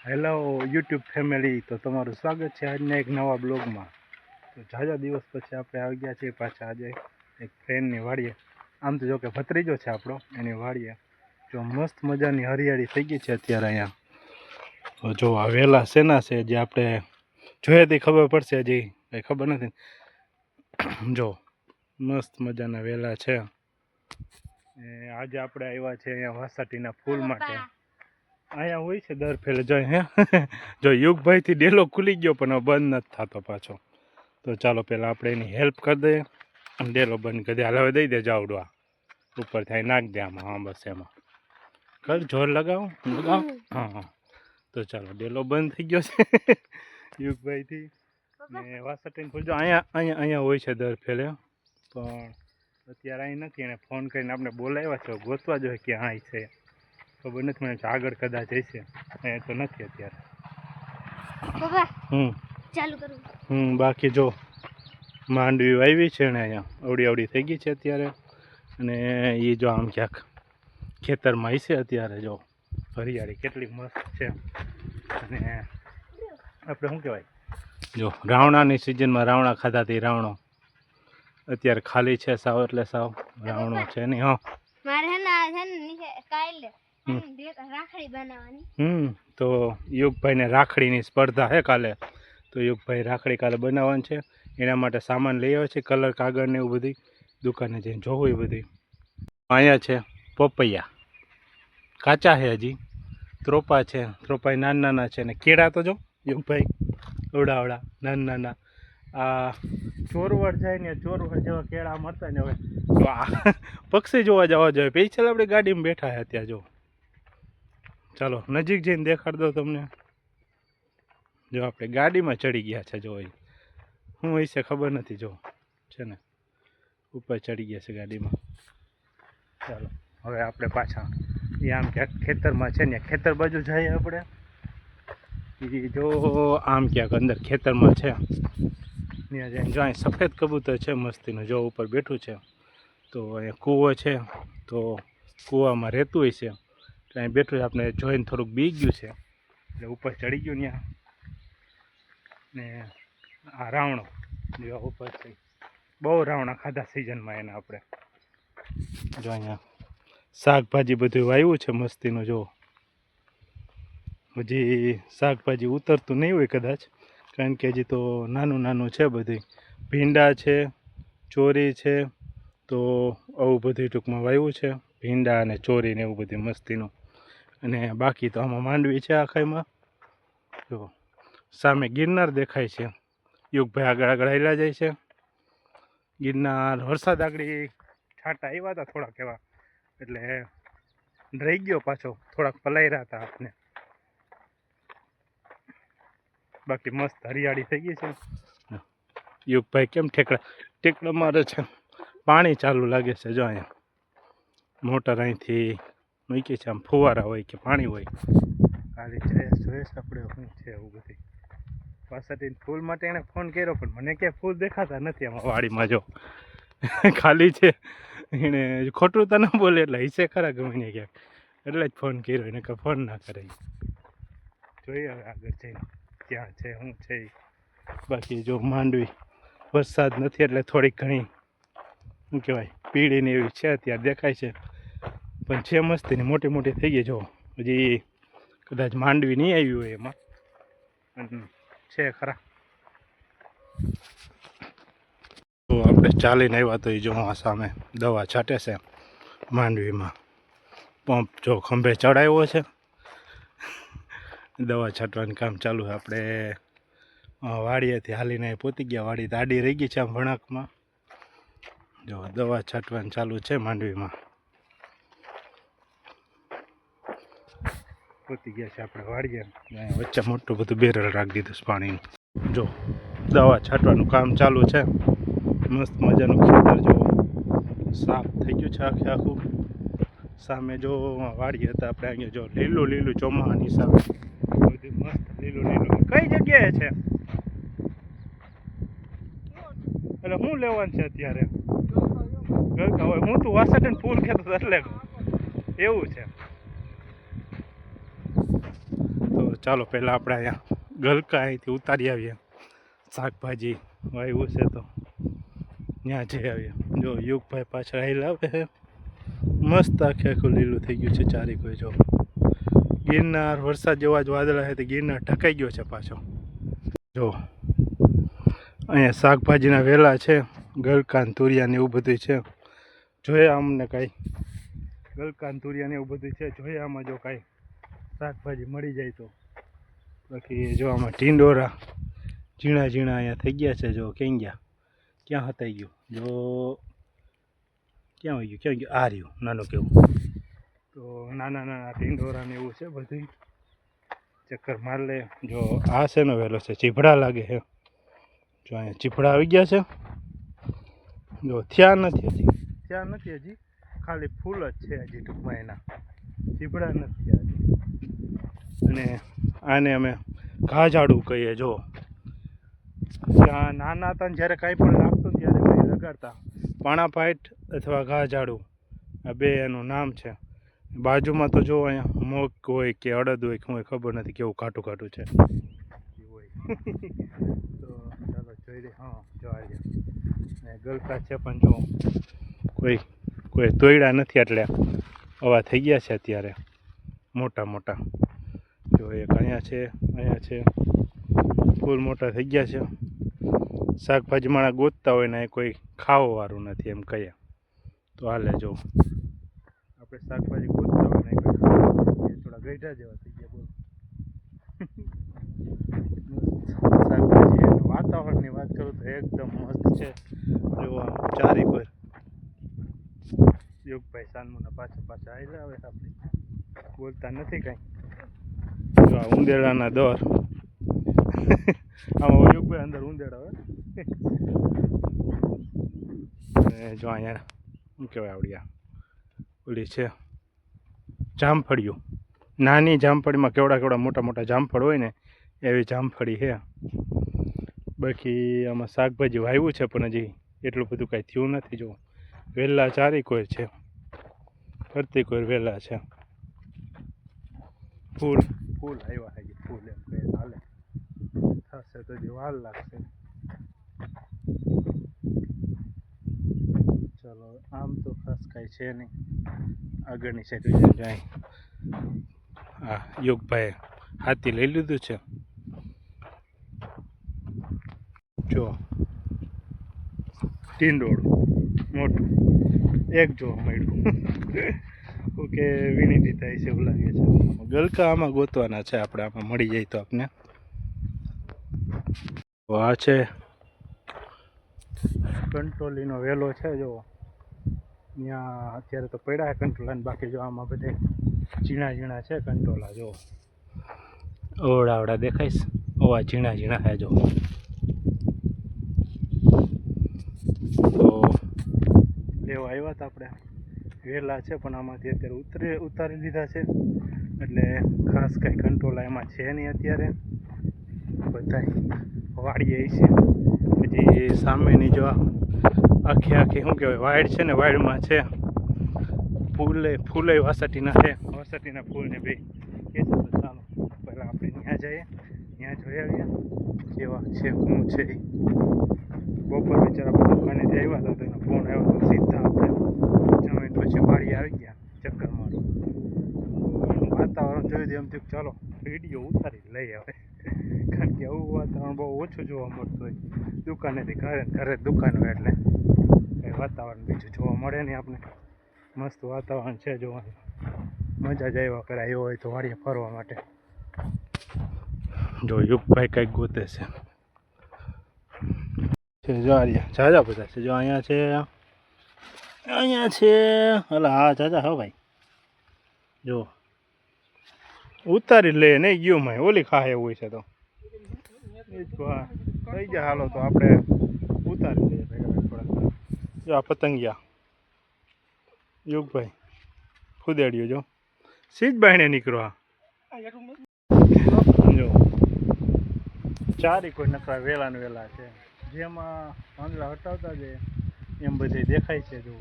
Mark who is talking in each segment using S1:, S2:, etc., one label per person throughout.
S1: Hello YouTube family, તો તમારું સ્વાગત છે આજના એક નવા બ્લોગમાં. તો ઝાઝા દિવસ પછી આપણે આવી ગયા છીએ પાછા આજે એક ફ્રેન્ડની વાડીએ. આમ તો જો કે ભત્રીજો છે આપણો, એની વાડીએ. જો મસ્ત મજાની હરિયાળી થઈ ગઈ છે અત્યારે અહીંયા. તો જો આ વેલા શેના છે જે આપણે જોયેથી ખબર પડશે, હજી કંઈ ખબર નથી. જો મસ્ત મજાના વેલા છે. આજે આપણે આવ્યા છે અહીંયા વાસાટીના ફૂલ માટે. અહીંયા હોય છે દર ફેરે જો હે જો યુગભાઈથી ડેલો ખુલી ગયો પણ બંધ નથી થતો પાછો. તો ચાલો પહેલાં આપણે એની હેલ્પ કરી દઈએ અને ડેલો બંધ કરી દે. હાલ દઈ દે જાવડવા ઉપર થાય નાખ દે આમાં. હા બસ એમાં કર જોર લગાવો. હા હા. તો ચાલો ડેલો બંધ થઈ ગયો છે યુગભાઈથી ને વાસઠીને ફૂલ જો અહીંયા હોય છે દર ફેરે, પણ અત્યારે અહીં નથી. એને ફોન કરીને આપણે બોલાવ્યા છે, ગોતવા જોઈએ કે અહીં છે. ખબર નથી મને, આગળ કદાચ હશે, અહીંયા તો નથી અત્યારે. બાકી જો માંડવી વાવી છે ને અહીંયા અવડી થઈ ગઈ છે અત્યારે. અને એ જો આમ ક્યાંક ખેતરમાં હશે અત્યારે. જો હરિયાળી કેટલી મસ્ત છે. અને આપણે શું કહેવાય, જો રાવણાની સિઝનમાં રાવણા ખાધાથી રાવણો અત્યારે ખાલી છે સાવ, એટલે સાવ રાવણો છે નહીં. હા તો યુગભાઈને રાખડીની સ્પર્ધા છે કાલે. તો યુગભાઈ રાખડી કાલે બનાવવાની છે, એના માટે સામાન લઈ આવે છે, કલર કાગળ ને એવું બધી દુકાને જઈને જોવું એ બધી. અહીંયા છે પપૈયા કાચા છે, હજી ત્રોપા છે. ત્રોપા નાના છે ને કેળા તો જો યુગભાઈ અવડા નાના. આ ચોરવડ જાય ને ચોરવડ જેવા કેળા મળતા ને. હવે તો આ પક્ષી જોવા જવા જોઈએ. પૈસા આપણે ગાડીમાં બેઠા છે અત્યારે. જો ચાલો નજીક જઈને દેખાડ દો તમને. જો આપણે ગાડીમાં ચડી ગયા છે. જો શું હોય છે ખબર નથી. જો છે ને ઉપર ચડી ગયા છે ગાડીમાં. ચાલો હવે આપણે પાછા એ આમ ક્યાંક ખેતરમાં છે ને, ખેતર બાજુ જઈએ આપણે. એ જો આમ ક્યાંક અંદર ખેતરમાં છે, ત્યાં જઈને જો અહીં સફેદ કબૂતર છે મસ્તીનું, જો ઉપર બેઠું છે. તો અહીંયા કૂવો છે, તો કૂવામાં રહેતું હોય છે. એટલે અહીં બેઠું આપણે જોઈને થોડુંક બી ગયું છે, એટલે ઉપર ચડી ગયું ત્યાં. ને આ રાવણો જેવા ઉપર છે, બહુ રાવણા ખાધા સિઝનમાં એના આપણે. જો અહીંયા શાકભાજી બધું વાવ્યું છે મસ્તીનું. જો હજી શાકભાજી ઉતરતું નહીં હોય કદાચ, કારણ કે હજી તો નાનું છે બધું. ભીંડા છે, ચોરી છે, તો આવું બધું ટૂંકમાં વાવ્યું છે. ભીંડા અને ચોરી ને એવું બધું મસ્તીનું. અને બાકી તો આમાં માંડવી છે આખાઈમાં. જો સામે ગિરનાર દેખાય છે. યુગભાઈ આગળ હાલ્યા જાય છે. ગિરનાર વરસાદ આગળ છાંટા આવ્યા હતા થોડાક એવા, એટલે રહી ગયો પાછો. થોડાક પલાઈ રહ્યા હતા આપને. બાકી મસ્ત હરિયાળી થઈ ગઈ છે. યુગભાઈ કેમ ટેકડા મારે છે. પાણી ચાલુ લાગે છે. જો અહીંયા મોટર અહીંથી મૂકી છે, આમ ફુવારા હોય કે પાણી હોય. ખાલી જોઈએ આપણે શું છે એવું બધું. પાછળથી ફૂલ માટે એણે ફોન કર્યો, પણ મને ક્યાંય ફૂલ દેખાતા નથી આમાં વાડીમાં. જો ખાલી છે. એણે ખોટું તો ન બોલે એટલે હિસે ખરા ગમે ને ક્યાંક, એટલે જ ફોન કર્યો. એને કંઈ ફોન ના કરે. જોઈએ હવે આગળ જઈને ક્યાં છે શું છે. બાકી જો માંડવી વરસાદ નથી એટલે થોડીક ઘણી શું કહેવાય પીળીને એવી છે અત્યારે દેખાય છે, પણ છે મસ્તીની મોટી થઈ ગઈ. જો હજી કદાચ માંડવી નહીં આવી હોય એમાં, છે ખરા. તો આપણે ચાલીને આવ્યા તો એ જો આ સામે દવા છાંટે છે માંડવીમાં. પંપ જો ખંભે ચડાવ્યો છે, દવા છાંટવાનું કામ ચાલુ છે. આપણે વાડીએથી હાલીને પહોંચી ગયા. વાડી આડી રહી ગઈ છે આમ વળાંકમાં. જો દવા છાંટવાનું ચાલુ છે માંડવીમાં. પહોંચી ગયા છે આપણે વાડીએ. વચ્ચે મોટું બધું બેરલ રાખી દીધું છે પાણીનું. જો દવા છાંટવાનું કામ ચાલુ છે. મસ્ત મજાનું ખેતર જો સાફ થઈ ગયું છે આખું. સામે જો વાડી હતા આપણે, અહીંયા જો લીલું ચોમાસાની સામે બધું મસ્ત લીલું. કઈ જગ્યાએ છે એટલે હું લેવાનું છે અત્યારે? હું તું વાસઠ ફૂલ કહેતો એટલે એવું છે. તો ચાલો પહેલાં આપણે અહીંયા ગલકા અહીંથી ઉતારી આવીએ. શાકભાજી વાવ્યું છે તો ત્યાં જઈ આવીએ. જો યુગભાઈ પાછળ અહીં લાવે છે. મસ્ત આખે આખું લીલું થઈ ગયું છે ચારે કોઈ. જો ગિરનાર વરસાદ જેવા જ વાદળા છે તો ગિરનાર ઢકાઈ ગયો છે પાછો. જો અહીંયા શાકભાજીના વેલા છે, ગલકાન તુરિયાને એવું બધું છે. જોઈએ અમને કાંઈ ગલકાન તુરિયાને એવું બધું છે. જોઈએ આમાં જો કાંઈ શાકભાજી મળી જાય તો. બાકી જો આમાં ટીંડોરા ઝીણા ઝીણા અહીંયા થઈ ગયા છે. જો ક્યાં ગયા, ક્યાં હતાઈ ગયું, જો ક્યાં હોય ગયું, ક્યાં ગયું, આ રહ્યું નાનું કેવું. તો નાના નાના ટીંડોરાને એવું છે બધું. ચક્કર માર લે. જો આ શેનો વહેલો છે, ચીભડા લાગે છે. જો અહીંયા ચીભડા આવી ગયા છે. જો થયા નથી હજી, ખાલી ફૂલ જ છે હજી ટૂંકમાં એના, ચીભડા નથી થયા હજી. અને આને અમે ઘા ઝાડું કહીએ. જો ત્યાં નાના હતા ને જ્યારે કાંઈ પણ લાગતું ને ત્યારે અમે લગાડતા. પાણાપાઈટ અથવા ઘા ઝાડું આ બે એનું નામ છે. બાજુમાં તો જો અહીંયા મોગ હોય કે અડદ હોય કે હું ખબર નથી કેવું કાટું કાટું છે હોય. તો ચાલો જોઈ લે. હા જો આ ગલકા છે પણ જો કોઈ તોડ્યા નથી એટલે આવા થઈ ગયા છે અત્યારે મોટા મોટા. જો એક અહીંયા છે ફૂલ મોટા થઈ ગયા છે. શાકભાજી માણા ગોતતા હોય ને કોઈ ખાવાવાળું નથી એમ કહીએ તો હાલે. જો આપણે શાકભાજી ગોતતા હોય ને કોઈ ખાવા થોડા ગઈઢા જેવા થઈ ગયા. બોલો શાકભાજી વાતાવરણની વાત કરું તો એકદમ મસ્ત છે. જો આમ ચારે કોઈ યુગભાઈ સાનમુના પાછા આવેલા આવે આપણે બોલતા નથી કાંઈ. જો આ ઉંદેડાના દર આમાં યુગભાઈ અંદર ઉંદેડા હોય. અને જો અહીંયા શું કહેવાય આવડ્યા ઓલી છે જામફળીઓ. નાની જામફળીમાં કેવડા મોટા મોટા જામફળ હોય ને એવી જામફળી છે. બાકી આમાં શાકભાજી વાવ્યું છે પણ હજી એટલું બધું કાંઈ થયું નથી. જો વેલા ચારી કોઈ છે, ફરતી કોઈ વેલા છે. ફૂલ આવ્યા છે, ફૂલ એમ કહે હાલે થશે તો હજી વાર લાગશે. ચલો આમ તો ખાસ કાંઈ છે નહીં. આગળની સાઈડ જાય. હા યુગભાઈ હાથી લઈ લીધું છે. જો ટીંડોળું મોટું એક જોવા મળ્યું. ઓકે વિનંતી થાય છે એવું લાગે છે. ગલકા આમાં ગોતવાના છે આપણે, આમાં મળી જાય તો આપને. આ છે કંટ્રોલીનો વેલો છે. જો ત્યાં અત્યારે તો પડ્યા છે કંટ્રોલાને, બાકી જો આમાં બધે ઝીણા છે કંટ્રોલા. જો ઓવડા દેખાઈશ ઓવા ઝીણા છે. જો તો લેવા આવ્યા હતા આપણે, વેલા છે પણ આમાંથી અત્યારે ઉતારી લીધા છે એટલે ખાસ કાંઈ કંટ્રોલા એમાં છે નહીં અત્યારે. બધા વાડીએ છે. પછી સામેની જો આખી શું કહેવાય વાડ છે ને, વાડમાં છે ફૂલે વાસટીના છે. વાસટીના ફૂલને બે કે છે. તો ચાલો પહેલાં આપણે ત્યાં જઈએ, ત્યાં જોઈ આવીએ કેવા છે શું છે. બપોર બિચારા દુકાનેથી આવ્યા હતા તો એનો ફોન આવ્યો તો સીધા આપણે જમીન પછી વાડી આવી ગયા ચક્કર મારો. વાતાવરણ જોયું એમ થયું ચાલો વિડીયો ઉતારી લઈ આવે, કારણ કે આવું વાતાવરણ બહુ ઓછું જોવા મળતું હોય. દુકાનેથી ઘરે દુકાન હોય એટલે કંઈ વાતાવરણ બીજું જોવા મળે નહીં આપણે. મસ્ત વાતાવરણ છે જોવાનું, મજા જ આવ્યા કરે. આવ્યો હોય તો વાડીએ ફરવા માટે. જો યુગભાઈ કંઈક ગોતે છે. જો જાજા બધા છે. જો અહીંયા છે હલા. હા જાજા હો ભાઈ. જો ઉતારી લે નહીં ગયું મેં ઓલી ખાય એવું છે તો થઈ ગયા. હાલો તો આપણે ઉતારી લઈએ થોડાક. જો આ પતંગિયા યુગભાઈ ખુદેડ્યું. જો સીજ બાયણે નીકળવા. જો ચારી કોઈ નકરા વેલા ને વેલા છે. જેમાં પાંદડા હટાવતા જાય એમ બધે દેખાય છે. જો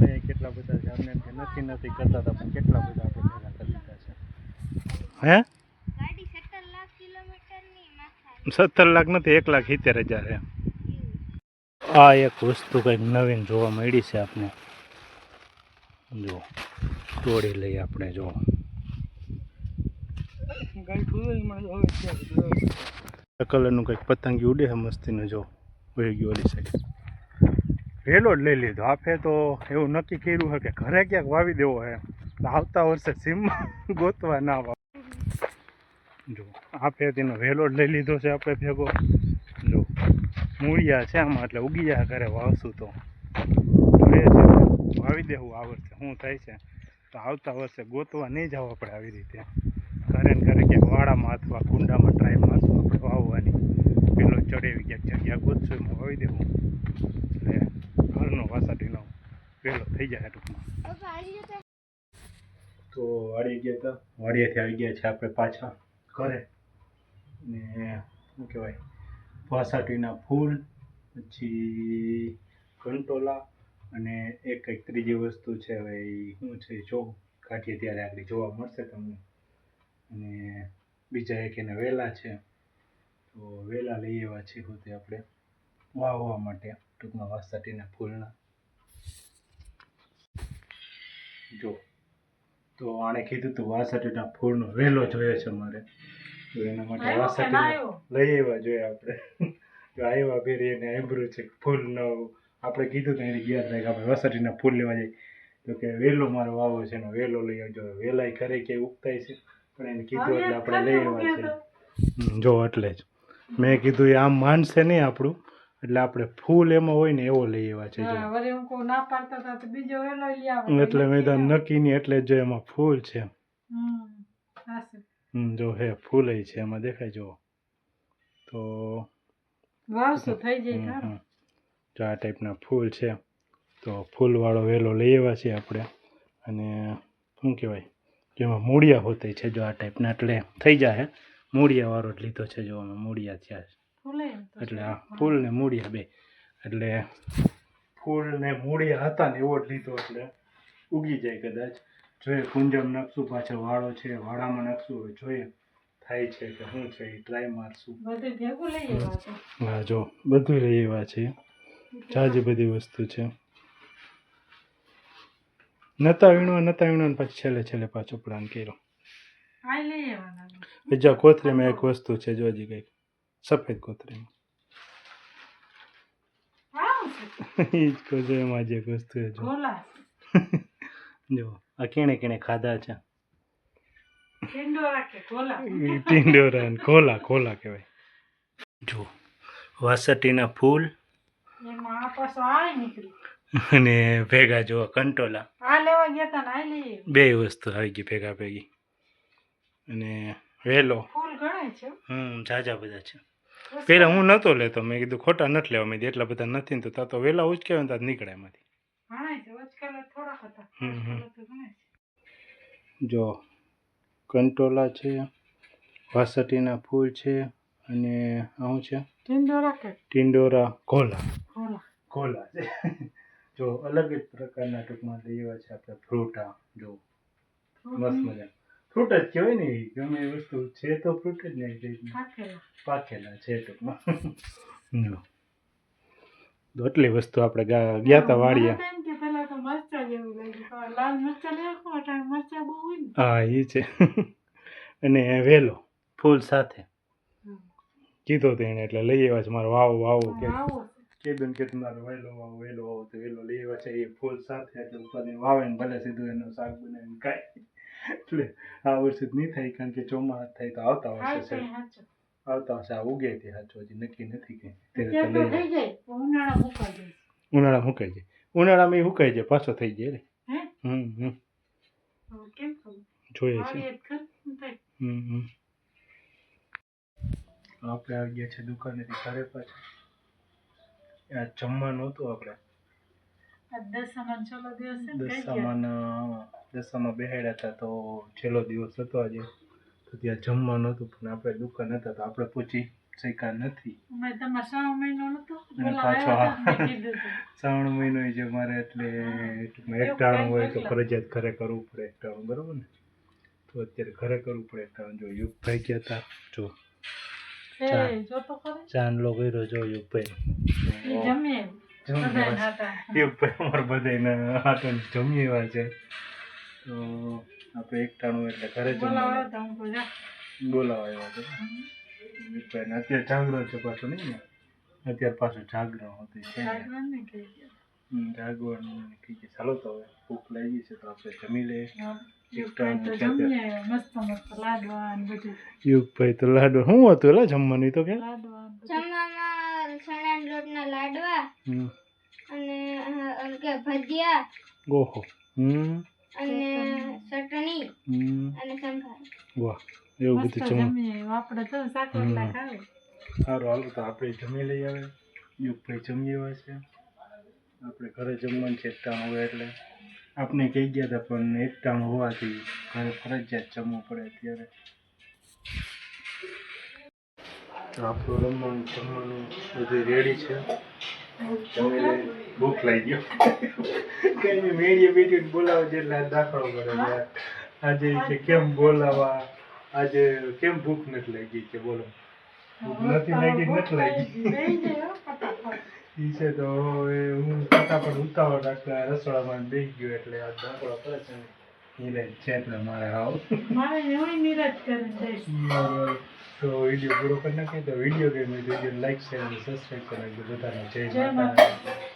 S1: અહીંયા કેટલા બધા છે. અમને એમ કે નથી કરતા હતા પણ કેટલા બધા આપણે ભેગા કરી દીધા છે. હે 17 લાખ નથી, 1,70,000 છે. આ એક વસ્તુ કંઈક નવીન જોવા મળી છે આપણે. જો તોડી લઈએ આપણે. જો કલરનું કંઈક પતંગી ઉડે છે મસ્તીનું. જો વહી ગયો ઓલી સાઈડ. વહેલો જ લઈ લીધો. આપે તો એવું નક્કી કર્યું છે કે ઘરે ક્યાંક વાવી દેવો છે, આવતા વર્ષે સીમમાં ગોતવા ના વાવ. જો આપે તેનો વહેલો જ લઈ લીધો છે આપણે ભેગો. જો મૂળિયા છે આમાં, એટલે ઉગી જાય ઘરે વાવશું તો જોઈએ છે વાવી દેવું આ વર્ષે શું થાય છે. તો આવતા વર્ષે ગોતવા નહીં જવું આપણે આવી રીતે. ઘરે ને ઘરે ક્યાંક વાડામાં અથવા કુંડામાં ટ્રાય મારશું આપણે વાવવાની. પેલો ચડેવી ક્યાંક જગ્યા ગોતશું એમાં વાવી દેવું, એટલે ઘરનો વાસાટીનો પેલો થઈ જાય ટૂંકમાં. તો વાડી ગયા હતા, વાડિયાથી આવી ગયા છે આપણે પાછા ઘરે. ને શું કહેવાય, વાસાટીના ફૂલ, પછી કંટોલા અને એક કંઈક ત્રીજી વસ્તુ છે. હવે એ શું છે જો કાઢીએ ત્યારે આગળ જોવા મળશે તમને. અને બીજા એક એને વેલા છે, તો વેલા લઈ આવ્યા છે પોતે આપણે વાવવા માટે ટૂંકમાં વાસાટીના ફૂલના. જો તો આણે કીધું તું વાસાટીના ફૂલનો વેલો જોઈએ છે મારે, તો એના માટે વાસાટી લઈ આવ્યા જોઈએ આપણે. તો આવ્યા ફેરી એને આંબરું છે ફૂલનો. આપણે કીધું તો એની ગયા થાય કે આપણે વાસાટીના ફૂલ લેવા જઈએ, તો કે વેલો મારો વાવો છે એનો વેલો લઈ આવજો. વેલાય ઘરે ક્યાંય ઉગતાય છે, પણ એને કીધું એટલે આપણે લઈ આવ્યા છે. જો એટલે જ મેં કીધું એ આમ માનશે નહીં આપણું, એટલે આપણે ફૂલ એમાં હોય ને એવો લઈ આવ્યા છે. એટલે મેં તો નક્કી નહીં, એટલે જો એમાં ફૂલ છે. જો હે ફૂલ છે એમાં દેખાય. જો તો જો આ ટાઈપના ફૂલ છે, તો ફૂલવાળો વેલો લઈ આવ્યા છીએ આપણે. અને શું કહેવાય, જેમાં મૂળિયા હોતે છે જો આ ટાઈપના, એટલે થઈ જાય મૂળિયાવાળો જ લીધો છે. જો અમે મૂળિયા થયા છે, એટલે આ ફૂલ ને મૂળિયા બે, એટલે ફૂલ ને મૂળિયા હતા ને એવો જ લીધો, એટલે ઉગી જાય કદાચ. જોઈએ કુંજમ નાખશું, પાછળ વાળો છે વાડામાં નાખશું, હવે જોઈએ થાય છે કે શું છે એ ટ્રાય મારશું. હા જો બધું લઈ આવ્યા છે, જાજી બધી વસ્તુ છે. નતા વીણવા પછી છેલ્લે પાછો પ્લાન કર્યો. બીજા કોથળીમાં એક વસ્તુ છે, જો હજી કંઈક સફેદ કોથળીમાં એ જ કહું છું, એમાં જ એક વસ્તુ છે. જો આ કેણે ખાધા છે. ટિંડોરા ને ખોલા કહેવાય. જો વાસટીના ફૂલ અને ભેગા જો કંટોલા, બે વસ્તુ આવી ગઈ ભેગા ભેગી. અને વેલો ઝાઝા બધા છે. પેલા હું નહોતો લેતો, મેં કીધું ખોટા નથી લેવા, મેં એટલા બધા નથી ને, તો વેલા ઉચક્યા ને તો નીકળે એમાંથી. જો કંટોલા છે, વાસટીના ફૂલ છે, અને શું છે ટિંડોરા કોલા છે. જો અલગ જ પ્રકારના ટૂંકમાં લઈ આવ્યા છે આપણે ફ્રૂટ. આ જો મસ્ત મજા ફ્રૂટ જ કહેવાય ને, ગમે એ વસ્તુ છે તો ફ્રૂટ જ નહીં, પાકેલા છે ટૂંકમાં. જો એટલી વસ્તુ આપણે ગયા હતા વાડીએ. હા એ છે. અને વેલો ફૂલ સાથે કીધો તો એને, એટલે લઈ આવ્યા છે. મારો વાવો કે કીધું કે તમારો વેલો વાવો તો વેલો લઈ આવ્યા છે એ ફૂલ સાથે, એટલે ઉપાધિ વાવે ને ભલે સીધું એનું શાક બનાવીને ખાય. એટલે આ વર્ષે જ નહીં થાય, કારણ કે ચોમાસા થાય તો આવતા વર્ષે છે. આવતા વર્ષે આ ઉગે તે સાચું હજી નક્કી નથી કંઈ. ઉનાળા મુકાઈ જાય, ઉનાળામાં એ સુકાઈ જાય, પાછો થઈ જાય રે. જોઈએ છે. આપણે આવી ગયા છે દુકાનેથી ઘરે પાછા. આ જમવાનું હતું આપણે દશામાં બેહાડ્યા હતા, તો છેલ્લો દિવસ હતો આજે, તો ત્યાં જમવાનું હતું, પણ આપણે દુકાન હતા તો આપણે પૂછી શક્યા નથી. પાછો શ્રાવણ મહિનો જે મારે, એટલે એકટાણું હોય તો ફરજિયાત ઘરે કરવું પડે એકટાણું, બરોબર ને? તો અત્યારે ઘરે કરવું પડે એકટાણું. જો યુગ થઈ ગયા હતા, જો ચાંદલો કર્યો જો યુગભાઈ યુગભાઈ અમારે બધાને હાટન જમી એવા છે તો આપણે એકટાણું એટલે ઘરે બોલાવા આવ્યા છે યુગભાઈને અત્યારે જાગરણ છે પાછું નહીં ને અત્યારે પાછું જાગરણ હતું છે જાગવાનું કીધું ચાલો તો હવે ભૂખ લાગી છે તો આપણે જમી લઈએ યુગભાઈ તો લાડવા શું હતું એલા જમવાનું તો કે
S2: જમવામાં ચણાના લોટના લાડવા અને કે ભજીયા
S1: ઓહો
S2: અને ચટણી અને સંભાર
S1: વાહ એવું બધું આપણે તો સારું હાલ તો આપણે જમી લઈ આવે યુગભાઈ જમી આવ્યા છે આપણે ઘરે જમવાનું છે એકટાણું હોય એટલે આપણે કહી ગયા હતા પણ એકટાણું હોવાથી ઘરે ફરજિયાત જમવું પડે અત્યારે તો આપણું જમવાનું બધું રેડી છે જમી લઈ ભૂખ લાગી ગયો કઈ મેળીએ બેઠી બોલાવે છે એટલે દાખલો કરે આજે કે કેમ બોલાવા આજે કેમ ભૂખ નથી લાગી કે બોલો ભૂખ નથી લાગી નથી લાગી છે તો હવે હું ફટાફટ ઉતાવળ રાખતા રસોડામાં બેસી ગયો એટલે આ દાખલો કરે છે નિરાજ છે એટલે મારે આવ તો વિડીયો પૂરો કરી નાખીએ તો વિડીયો ગમે તો વિડીયો લાઈક શેર અને સબસ્ક્રાઈબ કરી નાખજો બધાને જય માતા